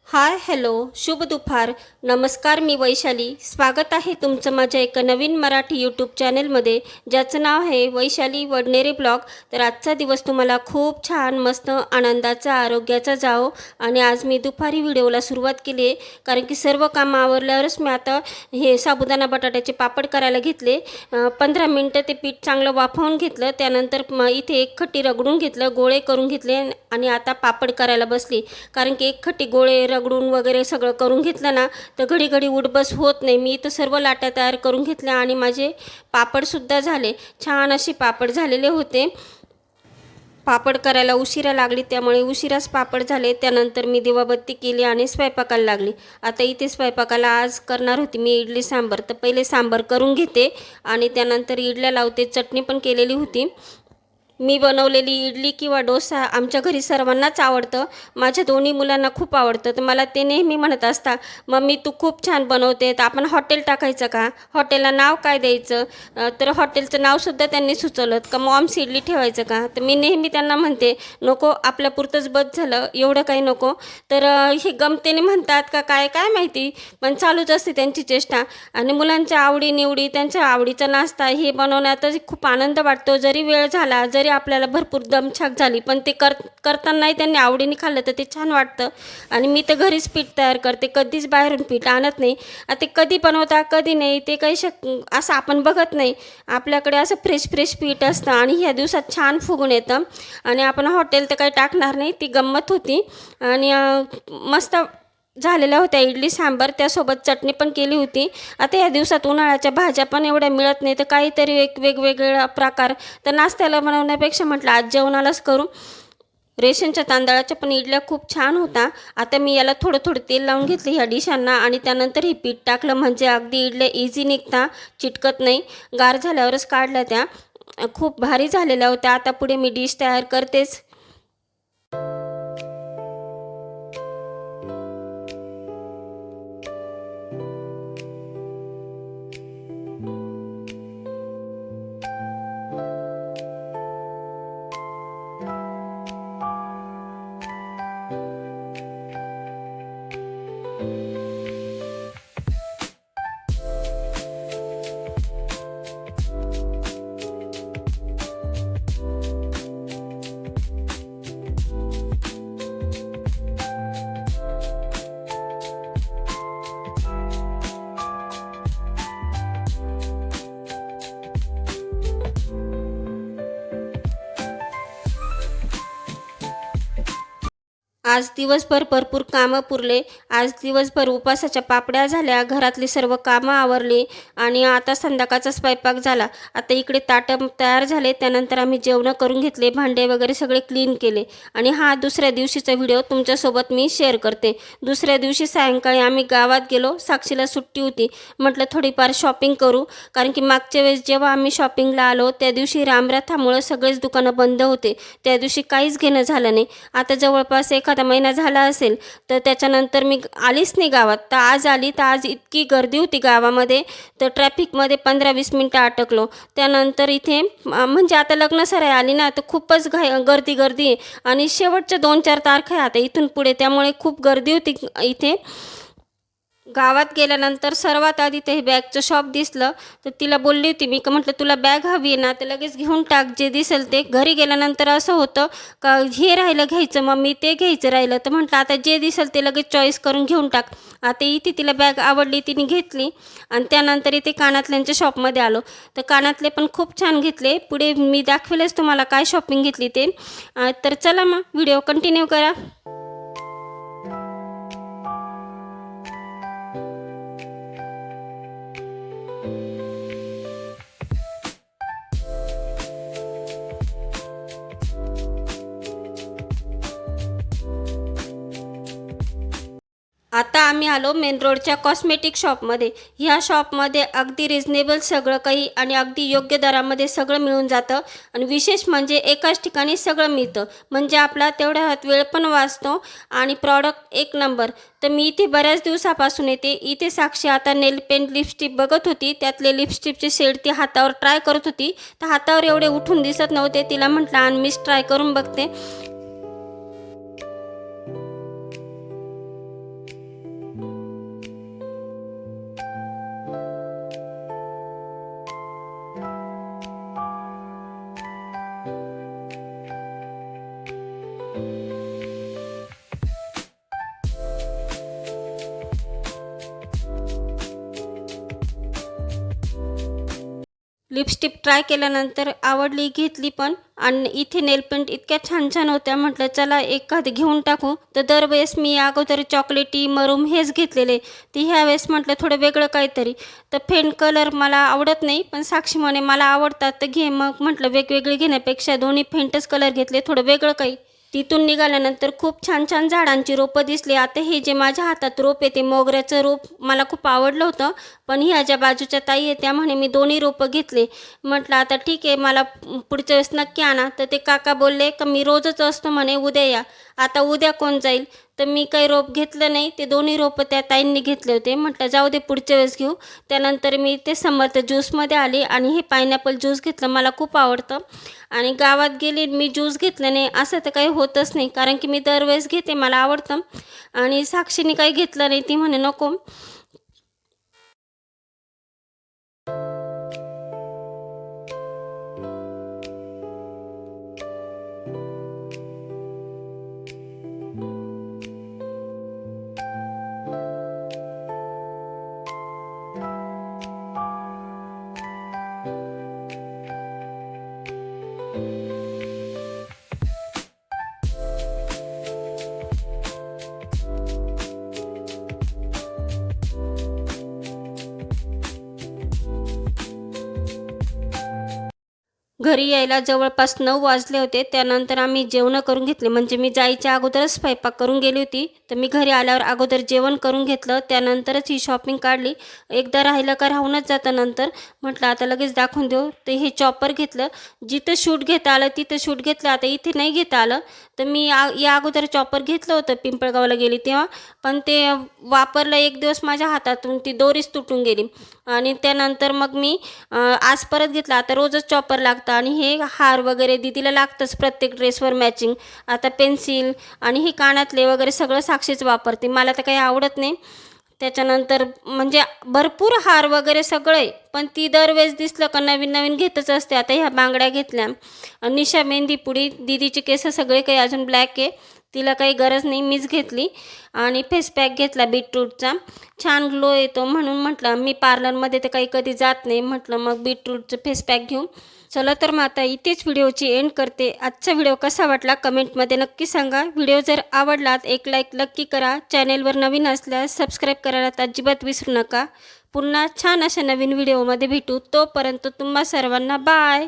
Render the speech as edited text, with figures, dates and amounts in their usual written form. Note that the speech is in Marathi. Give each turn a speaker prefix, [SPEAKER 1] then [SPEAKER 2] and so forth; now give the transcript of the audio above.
[SPEAKER 1] हाय हॅलो शुभ दुपार नमस्कार. मी वैशाली. स्वागत आहे तुमचं माझ्या एका नवीन मराठी यूट्यूब चॅनलमध्ये, ज्याचं नाव आहे वैशाली वडनेरे ब्लॉग. तर आजचा दिवस तुम्हाला खूप छान मस्त आनंदाचा आरोग्याचा जाओ. आणि आज मी दुपारी व्हिडिओला सुरुवात केली आहे, कारण की सर्व कामं आवरल्यावरच मी आता हे साबुदाणा बटाट्याचे पापड करायला घेतले. 15 मिनटं ते पीठ चांगलं वाफवून घेतलं. त्यानंतर इथे एक खट्टी रगडून घेतलं, गोळे करून घेतले आणि आता पापड करायला बसली. कारण की एक खट्टी गोळे रगडून वगैरे सगळं करून घेतलं ना, तर घडी घडी उठबस होत नाही. मी तर सर्व लाट्या तयार करून घेतल्या आणि माझे पापडसुद्धा झाले. छान असे पापड झालेले होते. पापड करायला उशिरा लागली, त्यामुळे उशिराच पापड झाले. त्यानंतर मी दिवाबत्ती केली आणि स्वयंपाकाला लागली. आता इथे स्वयंपाकाला आज करणार होती मी इडली सांबार. तर पहिले सांबार करून घेते आणि त्यानंतर इडल्या लावते. चटणी पण केलेली होती. मी बनवलेली इडली किंवा डोसा आमच्या घरी सर्वांनाच आवडतं. माझ्या दोन्ही मुलांना खूप आवडतं. तर मला ते नेहमी म्हणत असतात, मम्मी तू खूप छान बनवते, तर आपण हॉटेल टाकायचं का? हॉटेलला नाव काय द्यायचं? तर हॉटेलचं नावसुद्धा त्यांनी सुचवलं का मॉम्स इडली ठेवायचं का? तर मी नेहमी त्यांना म्हणते, नको, आपल्यापुरतंच बस झालं, एवढं काही नको. तर हे गमतेने म्हणतात का काय काय माहिती, पण चालूच असते त्यांची चेष्टा. आणि मुलांच्या आवडीनिवडी, त्यांच्या आवडीचा नाश्ता हे बनवण्यातच खूप आनंद वाटतो. जरी वेळ झाला, जरी आपल्याला भरपूर दमछाक झाली, पण ते करतानाही त्यांनी आवडीने खाल्लं तर ते छान वाटतं. आणि मी तर घरीच पीठ तयार करते, कधीच बाहेरून पीठ आणत नाही. आता ते कधी बनवता कधी नाही ते काही असं आपण बघत नाही. आपल्याकडे असं फ्रेश फ्रेश पीठ असतं आणि ह्या दिवसात छान फुगून येतं. आणि आपण हॉटेल तर काही टाकणार नाही. ती गंमत होती. आणि मस्त झालेल्या होत्या इडली सांबार, त्यासोबत चटणी पण केली होती. आता या दिवसात उन्हाळ्याच्या भाज्या पण एवढ्या मिळत नाही, तर काहीतरी एक वेगवेगळा प्रकार. तर नाश्त्याला बनवण्यापेक्षा म्हटलं आज जेवणालाच करू. रेशनच्या तांदळाच्या पण इडल्या खूप छान होता. आता मी याला थोडं थोडं तेल लावून घेतलं ह्या डिशांना आणि त्यानंतर हे पीठ टाकलं, म्हणजे अगदी इडल्या इझी निघता, चिटकत नाही. गार झाल्यावरच काढल्या त्या. खूप भारी झालेल्या होत्या. आता पुढे मी डिश तयार करतेच. आज दिवसभर भरपूर कामं पुरले. आज दिवसभर उपासाच्या पापड्या झाल्या, घरातली सर्व कामं आवरली आणि आता संध्याकाळचा स्वयंपाक झाला. आता इकडे ताटं तयार झाले. त्यानंतर आम्ही जेवणं करून घेतले, भांडे वगैरे सगळे क्लीन केले. आणि हा दुसऱ्या दिवशीचा व्हिडिओ तुमच्यासोबत मी शेअर करते. दुसऱ्या दिवशी सायंकाळी आम्ही गावात गेलो. साक्षीला सुट्टी होती, म्हटलं थोडीफार शॉपिंग करू. कारण की मागच्या वेळेस जेव्हा आम्ही शॉपिंगला आलो त्या दिवशी रामरथामुळं सगळेच दुकानं बंद होते. त्या दिवशी काहीच घेणं झालं नाही. आता जवळपास एखादा महिना झाला असेल, तर त्याच्यानंतर मी आलीच नाही गावात. तर आज आली, तर आज इतकी गर्दी होती गावामध्ये, तर ट्रॅफिकमध्ये 15-20 मिनटं अटकलो. त्यानंतर इथे म्हणजे आता लग्नसराई आली ना, तर खूपच गर्दी गर्दी आहे. आणि शेवटच्या 2-4 तारखा आहे आता इथून पुढे, त्यामुळे खूप गर्दी होती इथे. गावात गेल्यानंतर सर्वात आधी ते बॅगचं शॉप दिसलं. तर तिला बोलली होती मी, का म्हटलं तुला बॅग हवी आहे ना, तर लगेच घेऊन टाक जे दिसेल ते. घरी गेल्यानंतर असं होतं का हे राहिलं घ्यायचं, मम्मी ते घ्यायचं राहिलं, तर म्हटलं आता जे दिसेल ते लगेच चॉईस करून घेऊन टाक. आता इथे तिला बॅग आवडली, तिने घेतली. आणि त्यानंतर इथे कानातल्यांच्या शॉपमध्ये आलो. तर कानातले पण खूप छान घेतले. पुढे मी दाखवेलच तुम्हाला काय शॉपिंग घेतली ते. तर चला मग व्हिडिओ कंटिन्यू करा. आता आम्ही आलो मेन रोडच्या कॉस्मेटिक शॉपमध्ये. ह्या शॉपमध्ये अगदी रिजनेबल सगळं काही आणि अगदी योग्य दरामध्ये सगळं मिळून जातं. आणि विशेष म्हणजे एकाच ठिकाणी सगळं मिळतं, म्हणजे आपला तेवढ्या हात वेळ पण वाचतो आणि प्रॉडक्ट एक नंबर. तर मी इथे बऱ्याच दिवसापासून येते. इथे साक्षी आता नेल पेंट लिपस्टिक बघत होती. त्यातले लिपस्टिकचे शेड ती हातावर ट्राय करत होती. तर हातावर एवढे उठून दिसत नव्हते. तिला म्हटलं आणि मीच ट्राय करून बघते. लिपस्टिक ट्राय केल्यानंतर आवडली, घेतली पण. आणि इथे नेल पेंट इतक्या छान छान होत्या, म्हटलं चला एखादी घेऊन टाकू. तर दरवेळेस मी अगोदर चॉकलेटी मरून हेच घेतलेले, ती ह्यावेळेस म्हटलं थोडं वेगळं काहीतरी. तर फेंट कलर मला आवडत नाही, पण साक्षी म्हणे मला आवडतात तर घे. मग म्हटलं वेगवेगळे घेण्यापेक्षा दोन्ही फेंटच कलर घेतले, थोडं वेगळं काही. तिथून निघाल्यानंतर खूप छान छान झाडांची रोपं दिसली. आता हे जे माझ्या हातात रोप आहे ते मोगऱ्याचं रोप मला खूप आवडलं होतं, पण ह्या ज्या बाजूच्या ताई आहे त्या म्हणे मी दोन्ही रोपं घेतले. म्हटलं आता ठीक आहे, मला पुढच्या वेळेस नक्की आणा. तर ते काका बोलले का मी रोजच असतो म्हणे, उद्या या. आता उद्या कोण जाईल? तर मी काही रोप घेतलं नाही, ते दोन्ही रोपं त्या ताईंनी घेतले होते. म्हटलं जाऊ दे पुढच्या वेळेस घेऊ. त्यानंतर मी ते समर्थ ज्यूसमध्ये आली आणि हे पायनॅपल ज्यूस घेतलं, मला खूप आवडतं. आणि गावात गेली मी ज्यूस घेतलं नाही असं तर काही होतच नाही, कारण की मी दरवेळेस घेते, मला आवडतं. आणि साक्षीने काही घेतलं नाही, ती म्हणे नको. घरी यायला जवळपास 9 वाजले होते. त्यानंतर आम्ही जेवणं करून घेतले, म्हणजे मी जायच्या अगोदरच स्वयंपाक करून गेली होती. तर मी घरी आल्यावर अगोदर जेवण करून घेतलं, त्यानंतरच ही शॉपिंग काढली. एकदा राहिलं का राहूनच जातं नंतर. म्हटलं आता लगेच दाखवून देऊ. तर हे चॉपर घेतलं, जिथं शूट घेता आलं तिथं शूट घेतलं, आता इथे नाही घेता आलं. तर मी या अगोदर चॉपर घेतलं होतं पिंपळगावला गेली तेव्हा, पण ते वापरलं एक दिवस, माझ्या हातातून ती दोरीच तुटून गेली. आणि त्यानंतर मग मी आज परत घेतला. आता रोजच चॉपर लागतं आणि हे हार वगैरे दीदीला लागतंच प्रत्येक ड्रेसवर मॅचिंग. आता पेन्सिल आणि हे कानातले वगैरे सगळं साक्षीच वापरते, मला तर काही आवडत नाही. त्याच्यानंतर म्हणजे भरपूर हार वगैरे सगळं आहे, पण ती दरवेळेस दिसलं का नवीन नवीन घेतच असते. आता ह्या बांगड्या घेतल्या, निशा मेहंदीपुडी, दीदीचे केस सगळे काही अजून ब्लॅक आहे, तिला काही गरज नाही, मीच घेतली. आणि फेस पॅक घेतला बीटरूटचा, छान ग्लो येतो म्हणून म्हटलं. मी पार्लरमध्ये तर काही कधी जात नाही, म्हटलं मग बीटरूटचं फेस पॅक घेऊ. चला तर मग आता इथेच व्हिडिओची एंड करते. आजचा व्हिडिओ कसा वाटला कमेंटमध्ये नक्की सांगा. व्हिडिओ जर आवडलात एक लाईक नक्की करा. चॅनेलवर नवीन असल्यास सबस्क्राईब करायला अजिबात विसरू नका. पुन्हा छान अशा नवीन व्हिडिओमध्ये भेटू. तोपर्यंत तुम्हा सर्वांना बाय.